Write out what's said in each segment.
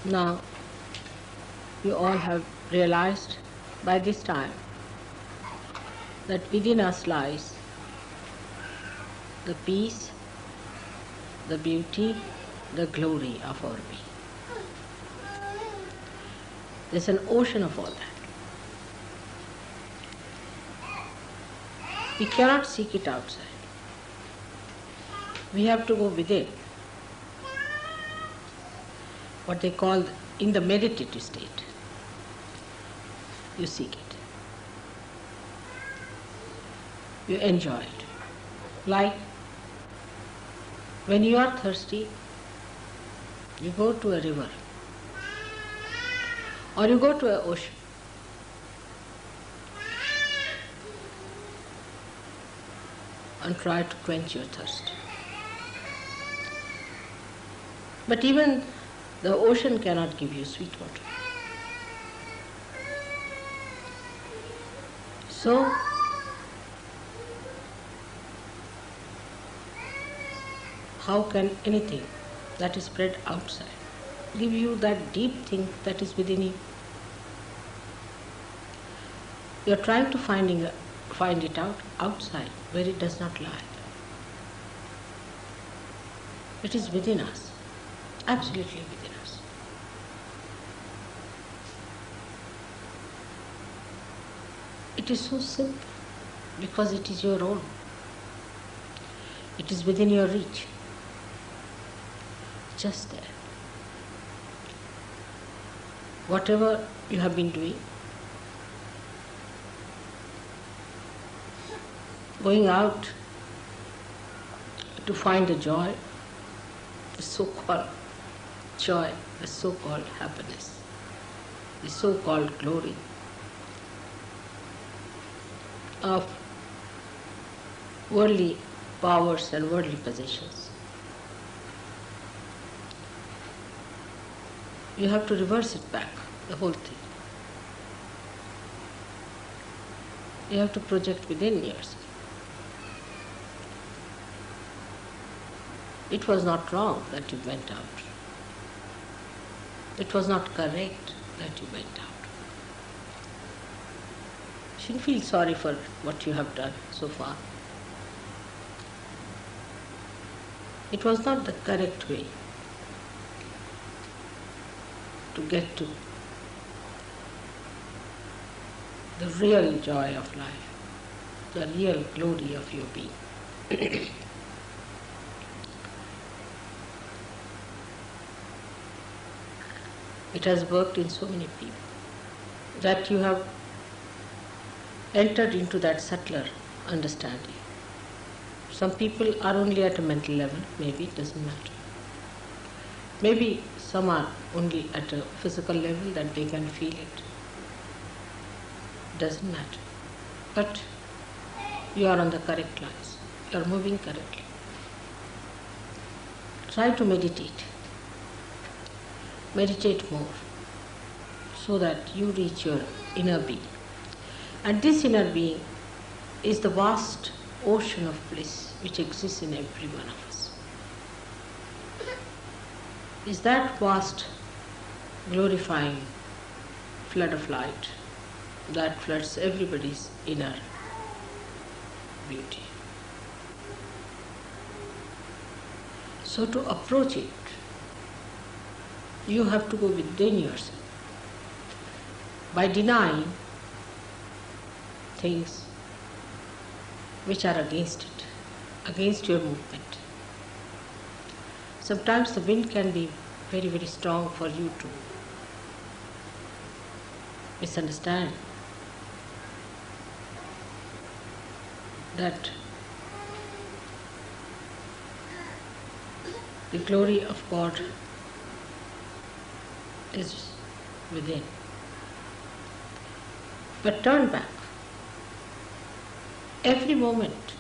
Now, you all have realized by this time that within us lies the peace, the beauty, the glory of our being. There's an ocean of all that. We cannot seek it outside. We have to go within. What they call in the meditative state. You seek it. You enjoy it. Like when you are thirsty, you go to a river or you go to an ocean. And try to quench your thirst. But even the ocean cannot give you sweet water. So, how can anything that is spread outside give you that deep thing that is within you? You are trying to find it out outside where it does not lie. It is within us, absolutely within us. It is so simple because it is your own. It is within your reach, just there. Whatever you have been doing, going out to find the joy, the so-called joy, the so-called happiness, the so-called glory of worldly powers and worldly possessions. You have to reverse it back, the whole thing. You have to project within yourself. It was not wrong that you went out. It was not correct that you went out. You shouldn't feel sorry for what you have done so far. It was not the correct way to get to the real joy of life, the real glory of your being. It has worked in so many people that you have entered into that subtler understanding. Some people are only at a mental level, maybe it doesn't matter. Maybe some are only at a physical level that they can feel it. Doesn't matter. But you are on the correct lines. You are moving correctly. Try to meditate. Meditate more so that you reach your inner being. And this inner being is the vast ocean of bliss which exists in every one of us. Is that vast, glorifying flood of light that floods everybody's inner beauty. So to approach it, you have to go within yourself by denying things which are against it, against your movement. Sometimes the wind can be very, very strong for you to misunderstand that the glory of God is within. But turn back. Every moment,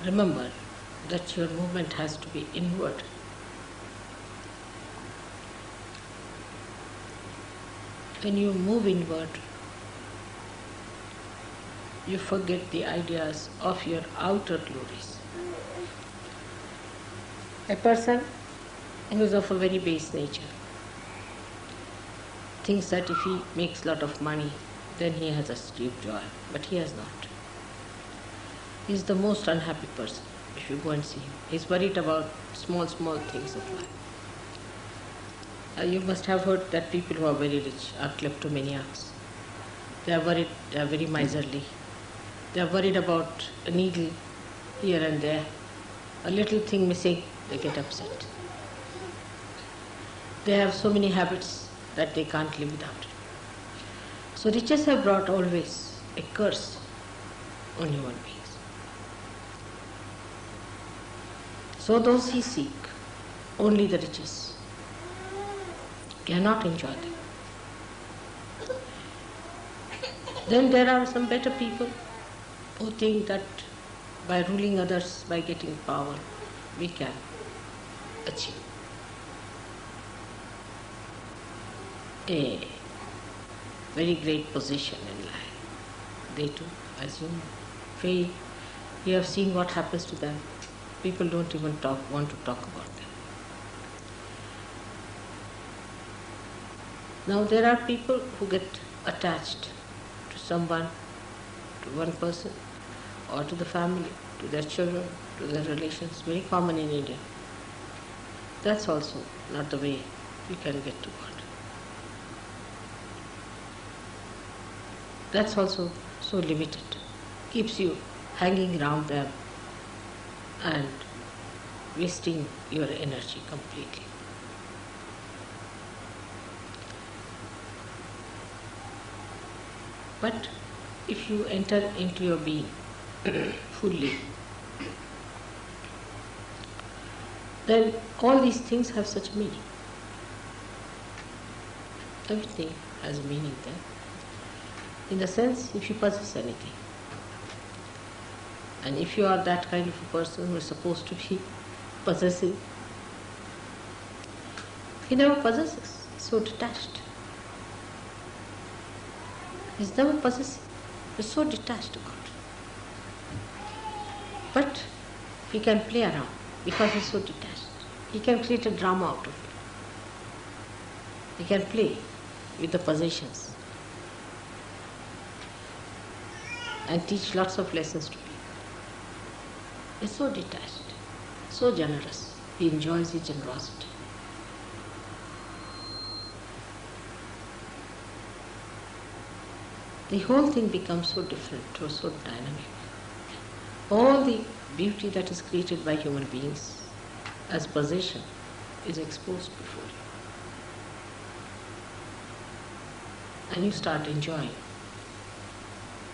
remember that your movement has to be inward. When you move inward, you forget the ideas of your outer glories. A person who is of a very base nature thinks that if he makes a lot of money, then he has a deep joy, but he has not. He is the most unhappy person if you go and see him. He is worried about small things of life. You must have heard that people who are very rich are kleptomaniacs. They are worried, they are very miserly. They are worried about a needle here and there. A little thing missing, they get upset. They have so many habits that they can't live without it. So riches have brought always a curse on human beings. So those who seek only the riches cannot enjoy them. Then there are some better people who think that by ruling others, by getting power, we can achieve a very great position in life. They too, as you fail, you have seen what happens to them. People don't even want to talk about them. Now there are people who get attached to someone, to one person, or to the family, to their children, to their relations, very common in India. That's also not the way you can get to God. That's also so limited, keeps you hanging around them and wasting your energy completely. But if you enter into your being fully, then all these things have such meaning. Everything has meaning there. In the sense, if you possess anything, and if you are that kind of a person who is supposed to be possessive, he never possesses, he's so detached. He's never possessive, he's so detached about it. But he can play around because he's so detached. He can create a drama out of it. He can play with the possessions and teach lots of lessons to people. He's so detached, so generous. He enjoys his generosity. The whole thing becomes so different or so dynamic. All the beauty that is created by human beings as possession is exposed before you. And you start enjoying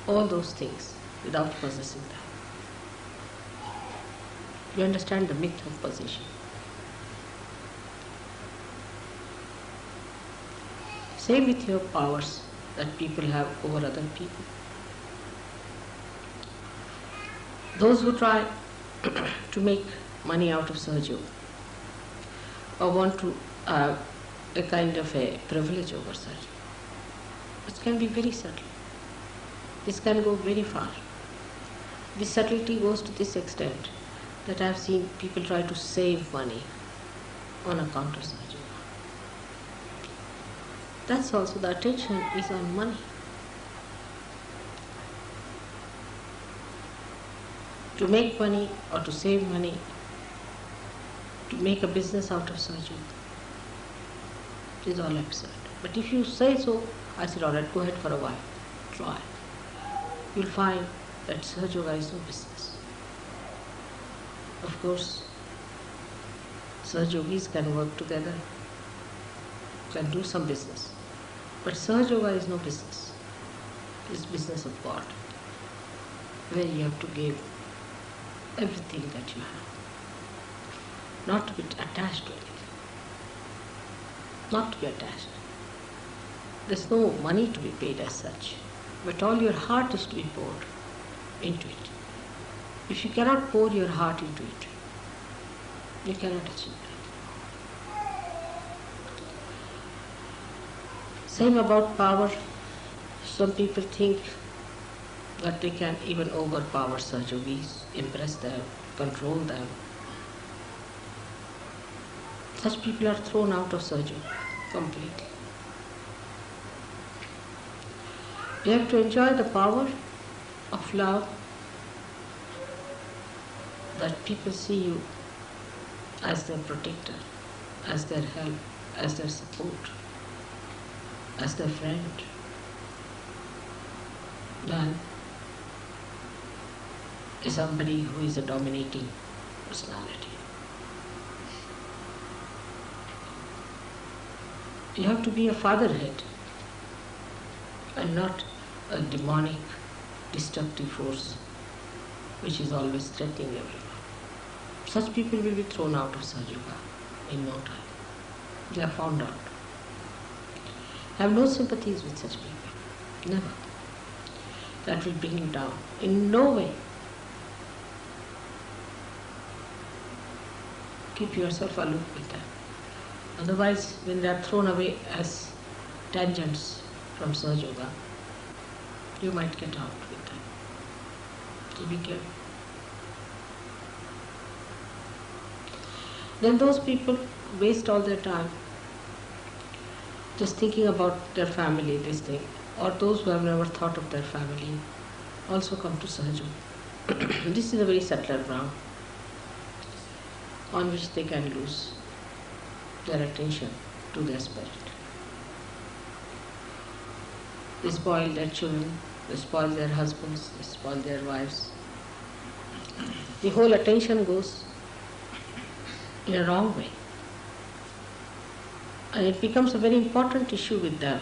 all those things without possessing them. You understand the myth of possession. Same with your powers that people have over other people. Those who try to make money out of Sahaja Yoga or want to have a kind of a privilege over Sahaja Yoga, it can be very subtle. This can go very far. The subtlety goes to this extent that I have seen people try to save money on account of Sahaja Yoga. That's also, the attention is on money. To make money or to save money, to make a business out of Sahaja Yoga, it is all absurd. But if you say so, I said, all right, go ahead for a while, try. You'll find that Sahaja Yoga is no business. Of course, Sahaja Yogis can work together, can do some business. But Sahaja Yoga is no business. It is business of God, where you have to give everything that you have. Not to be attached to anything. Not to be attached. There's no money to be paid as such, but all your heart is to be poured into it. If you cannot pour your heart into it, you cannot achieve that. Same about power. Some people think but they can even overpower Sahajogis, impress them, control them. Such people are thrown out of Sahajog completely. You have to enjoy the power of love, that people see you as their protector, as their help, as their support, as their friend. Than is somebody who is a dominating personality. You have to be a fatherhead and not a demonic, destructive force which is always threatening everyone. Such people will be thrown out of Sahaja in no time. They are found out. I have no sympathies with such people. Never. That will bring you down. In no way. Keep yourself aloof with them. Otherwise, when they are thrown away as tangents from Sahaja Yoga, you might get out with them. So be careful. Then those people waste all their time just thinking about their family, this thing. Or those who have never thought of their family also come to Sahaja. This is a very subtler ground on which they can lose their attention to their spirit. They spoil their children, they spoil their husbands, they spoil their wives. The whole attention goes in a wrong way. And it becomes a very important issue with them,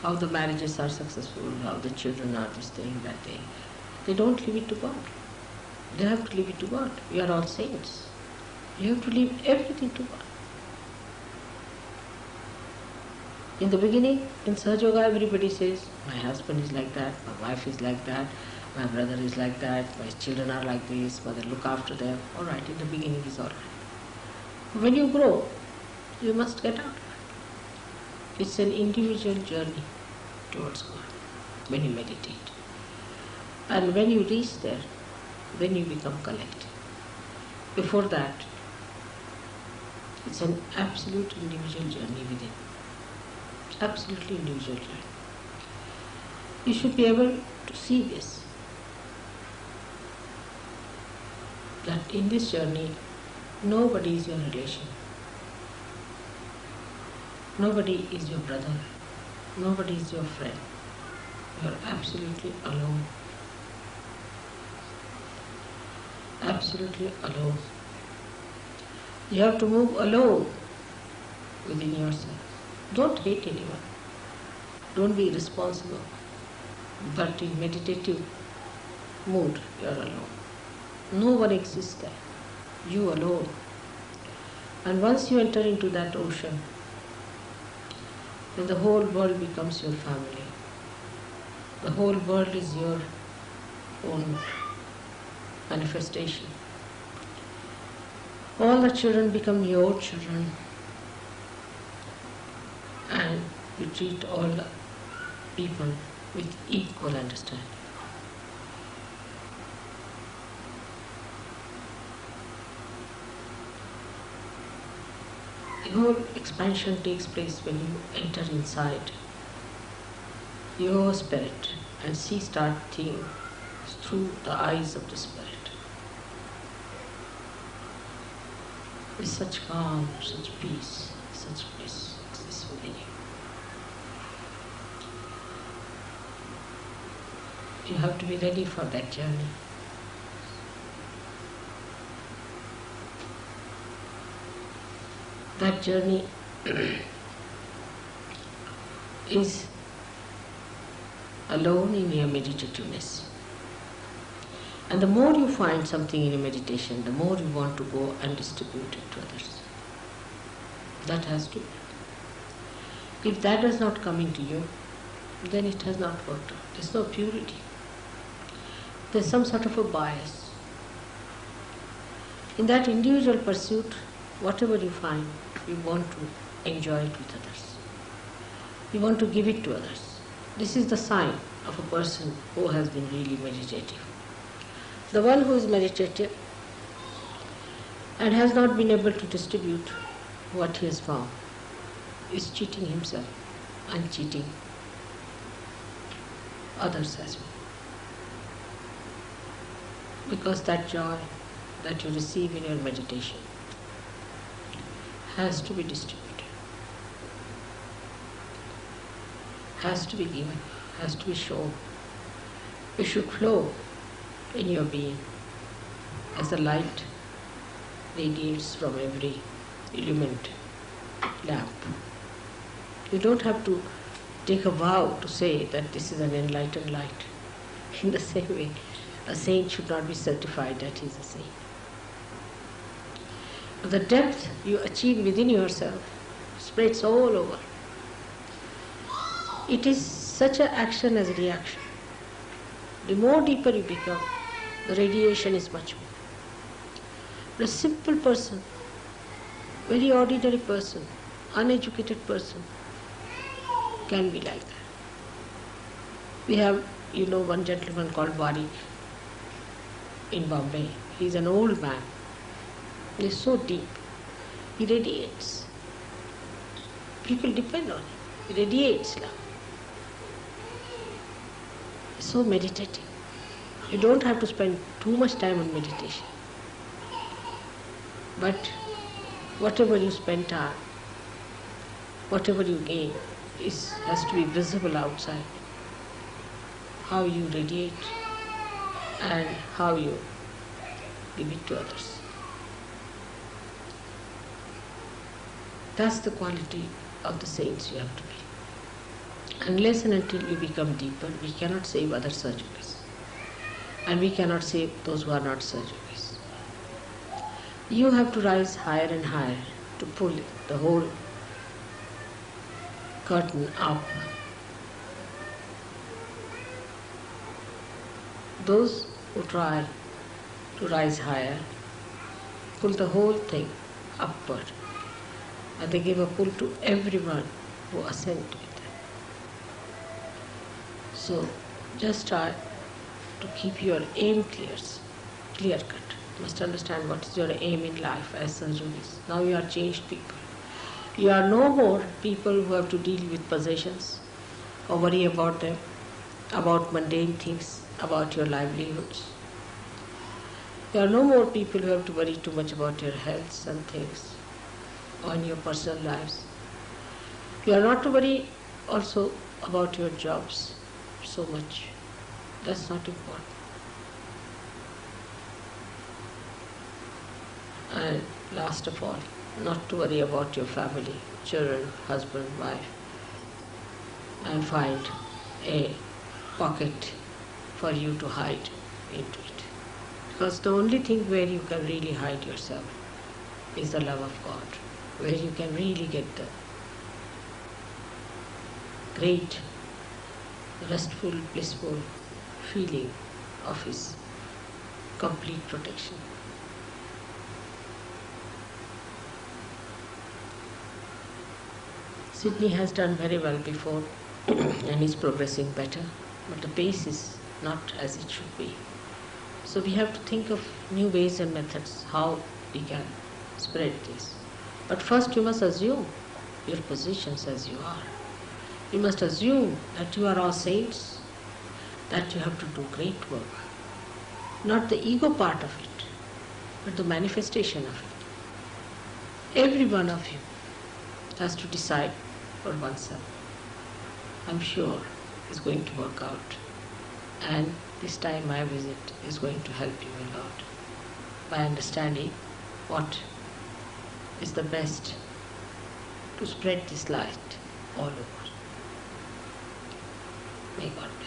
how the marriages are successful, how the children are this thing, that thing. They don't leave it to God. They have to leave it to God. We are all saints. You have to leave everything to God. In the beginning, in Sahaja Yoga, everybody says, my husband is like that, my wife is like that, my brother is like that, my children are like this, mother look after them. All right, in the beginning is all right. When you grow, you must get out of it. It's an individual journey towards God when you meditate. And when you reach there, then you become collective. Before that, it's an absolute individual journey within. Absolutely individual journey. You should be able to see this. That in this journey, nobody is your relation. Nobody is your brother. Nobody is your friend. You are absolutely alone. Absolutely alone. You have to move alone within yourself. Don't hate anyone. Don't be irresponsible. But in meditative mood, you are alone. No one exists there. You alone. And once you enter into that ocean, then the whole world becomes your family. The whole world is your own manifestation. All the children become your children, and you treat all the people with equal understanding. The whole expansion takes place when you enter inside your spirit and start seeing through the eyes of the spirit. With such calm, such peace, such bliss exists within you. You have to be ready for that journey. That journey is alone in your meditativeness. And the more you find something in your meditation, the more you want to go and distribute it to others. That has to be. If that does not come into you, then it has not worked out. There's no purity. There's some sort of a bias. In that individual pursuit, whatever you find, you want to enjoy it with others. You want to give it to others. This is the sign of a person who has been really meditative. The one who is meditative and has not been able to distribute what he has found is cheating himself and cheating others as well. Because that joy that you receive in your meditation has to be distributed, has to be given, has to be shown. It should flow in your being as the light radiates from every illumined lamp. You don't have to take a vow to say that this is an enlightened light. In the same way, a saint should not be certified that he is a saint. The depth you achieve within yourself spreads all over. It is such an action as a reaction. The more deeper you become, the radiation is much more. A simple person, very ordinary person, uneducated person can be like that. We have, one gentleman called Warik in Bombay. He's an old man. He's so deep. He radiates. People depend on him. He radiates love. So meditative. You don't have to spend too much time on meditation. But whatever you spend time, whatever you gain, has to be visible outside. How you radiate and how you give it to others. That's the quality of the saints you have to be. Unless and until you become deeper, we cannot save other searchers. And we cannot save those who are not searchers. You have to rise higher and higher to pull the whole curtain up. Those who try to rise higher pull the whole thing upward, and they give a pull to everyone who ascend to it. So just try to keep your aim clear cut. You must understand what is your aim in life as surgeons. Now you are changed people. You are no more people who have to deal with possessions or worry about them, about mundane things, about your livelihoods. You are no more people who have to worry too much about your health and things or in your personal lives. You are not to worry also about your jobs so much. That's not important. And last of all, not to worry about your family, children, husband, wife, and find a pocket for you to hide into it. Because the only thing where you can really hide yourself is the love of God, where you can really get the great, restful, blissful feeling of His complete protection. Sydney has done very well before and is progressing better, but the pace is not as it should be. So we have to think of new ways and methods how we can spread this. But first you must assume your positions as you are. You must assume that you are all saints, that you have to do great work. Not the ego part of it, but the manifestation of it. Every one of you has to decide for oneself. I'm sure it's going to work out. And this time my visit is going to help you a lot by understanding what is the best to spread this light all over. May God bless.